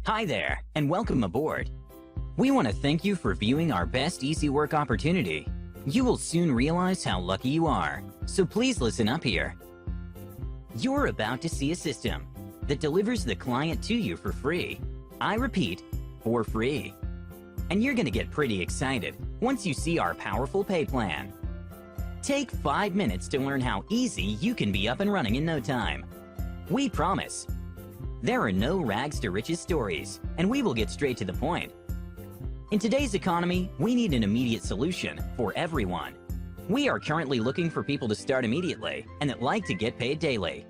Hi there, and welcome aboard. We want to thank you for viewing our best easy work opportunity. You will soon realize how lucky you are, so please listen up here. You're about to see a system that delivers the client to you for free. I repeat, for free. And you're going to get pretty excited once you see our powerful pay plan. Take 5 minutes to learn how easy you can be up and running in no time. We promise. There are no rags to riches stories, and we will get straight to the point. In today's economy, we need an immediate solution for everyone. We are currently looking for people to start immediately and that like to get paid daily.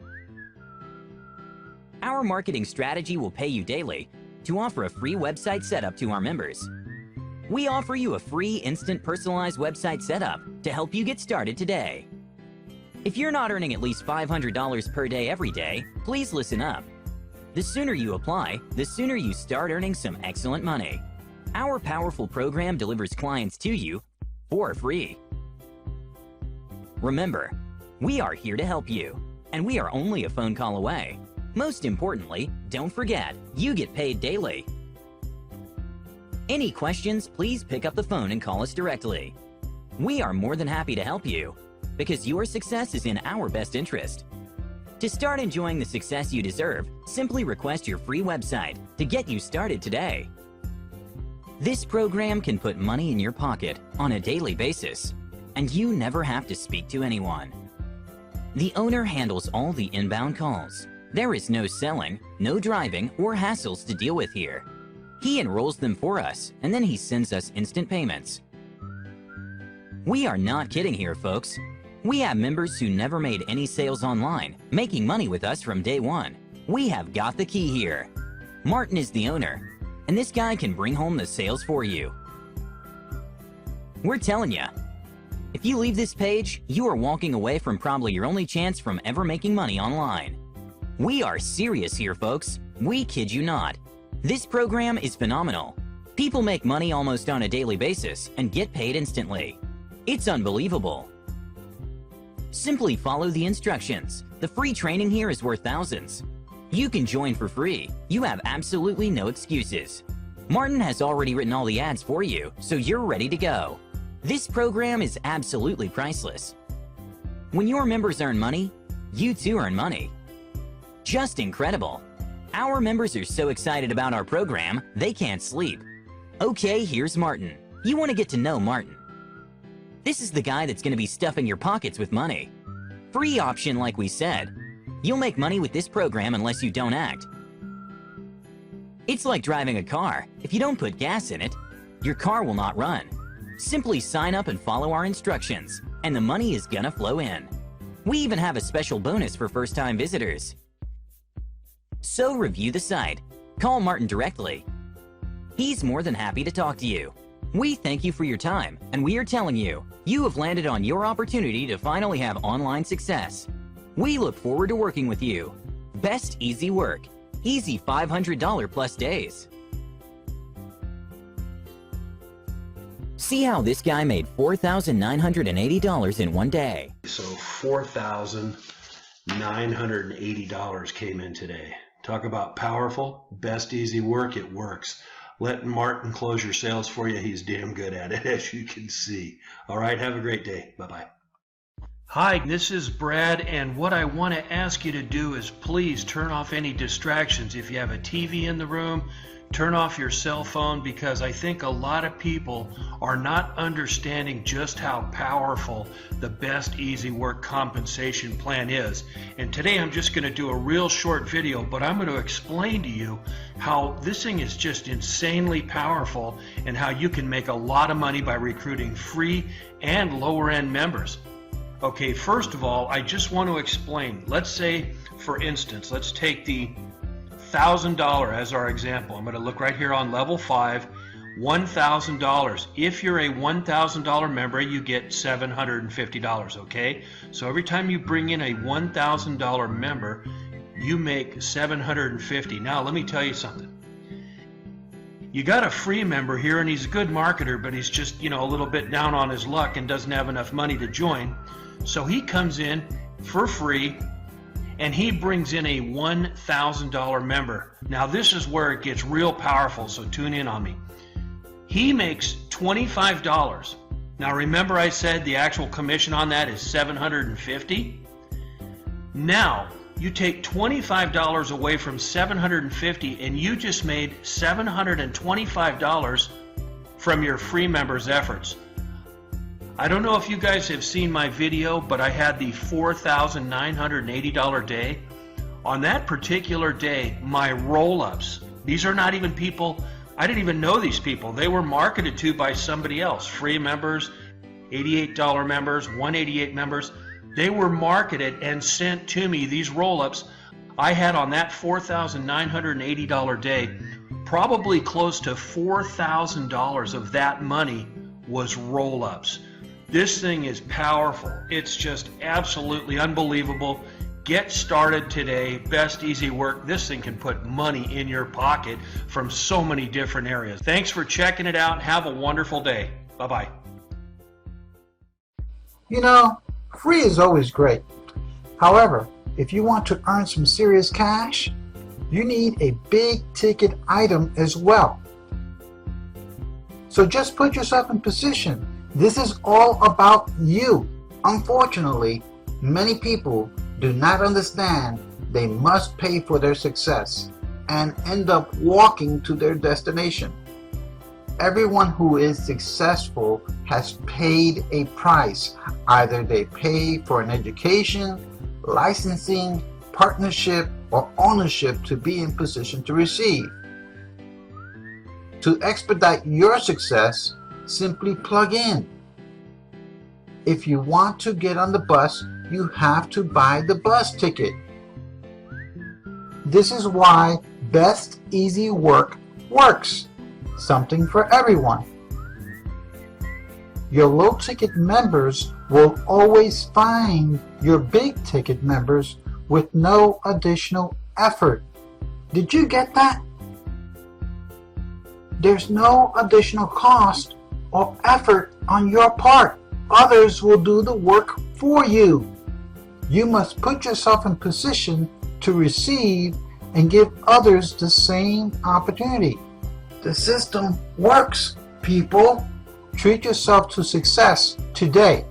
Our marketing strategy will pay you daily to offer a free website setup to our members. We offer you a free instant personalized website setup to help you get started today. If you're not earning at least $500 per day every day, please listen up. The sooner you apply, the sooner you start earning some excellent money. Our powerful program delivers clients to you for free. Remember, we are here to help you, and we are only a phone call away. Most importantly, don't forget, you get paid daily. Any questions, please pick up the phone and call us directly. We are more than happy to help you, because your success is in our best interest. To start enjoying the success you deserve, simply request your free website to get you started today. This program can put money in your pocket on a daily basis, and you never have to speak to anyone. The owner handles all the inbound calls. There is no selling, no driving, or hassles to deal with here. He enrolls them for us, and then he sends us instant payments. We are not kidding here, folks. We have members who never made any sales online, making money with us from day one. We have got the key here. Martin is the owner, and this guy can bring home the sales for you. We're telling you, if you leave this page, you are walking away from probably your only chance from ever making money online. We are serious here, folks. We kid you not. This program is phenomenal. People make money almost on a daily basis and get paid instantly. It's unbelievable. Simply follow the instructions. The free training here is worth thousands. You can join for free. You have absolutely no excuses. Martin has already written all the ads for you, so you're ready to go. This program is absolutely priceless. When your members earn money, you too earn money. Just incredible. Our members are so excited about our program, they can't sleep. Okay, here's Martin. You want to get to know Martin. This is the guy that's going to be stuffing your pockets with money. Free option, like we said. You'll make money with this program unless you don't act. It's like driving a car. If you don't put gas in it, your car will not run. Simply sign up and follow our instructions, and the money is gonna flow in. We even have a special bonus for first-time visitors. So review the site. Call Martin directly. He's more than happy to talk to you. We thank you for your time, and we are telling you, you have landed on your opportunity to finally have online success. We look forward to working with you. Best easy work. Easy $500 plus days. See how this guy made $4,980 in one day. So $4,980 came in today. Talk about powerful, best easy work, it works. Let Martin close your sales for you. He's damn good at it, as you can see. All right, have a great day. Bye-bye. Hi, this is Brad, and what I want to ask you to do is please turn off any distractions. If you have a TV in the room, turn off your cell phone, because I think a lot of people are not understanding just how powerful the Best Easy Work compensation plan is. And today I'm just going to do a real short video, but I'm going to explain to you how this thing is just insanely powerful and how you can make a lot of money by recruiting free and lower end members. Okay, first of all, I just want to explain. Let's say, for instance, let's take the $1,000 as our example. I'm going to look right here on level 5, $1,000. If you're a $1,000 member, you get $750, okay? So every time you bring in a $1,000 member, you make $750. Now, let me tell you something. You got a free member here, and he's a good marketer, but he's just, a little bit down on his luck and doesn't have enough money to join. So he comes in for free, and he brings in a $1,000 member. Now this is where it gets real powerful, so tune in on me. He makes $25. Now remember I said the actual commission on that is $750? Now you take $25 away from $750 and you just made $725 from your free members' efforts. I don't know if you guys have seen my video, but I had the $4,980 day. On that particular day, my roll-ups, these are not even people, I didn't even know these people. They were marketed to by somebody else. Free members, $88 members, $188 members. They were marketed and sent to me, these roll-ups. I had on that $4,980 day, probably close to $4,000 of that money was roll-ups. This thing is powerful. It's just absolutely unbelievable. Get started today. Best Easy Work. This thing can put money in your pocket from so many different areas. Thanks for checking it out. Have a wonderful day. Bye-bye. You know, free is always great. However, if you want to earn some serious cash, you need a big ticket item as well. So just put yourself in position. This is all about you. Unfortunately, many people do not understand they must pay for their success and end up walking to their destination. Everyone who is successful has paid a price. Either they pay for an education, licensing, partnership, or ownership to be in position to receive. To expedite your success, simply plug in. If you want to get on the bus, you have to buy the bus ticket. This is why Best Easy Work works. Something for everyone. Your low ticket members will always find your big ticket members with no additional effort. Did you get that? There's no additional cost or effort on your part. Others will do the work for you. You must put yourself in position to receive and give others the same opportunity. The system works, people. Treat yourself to success today.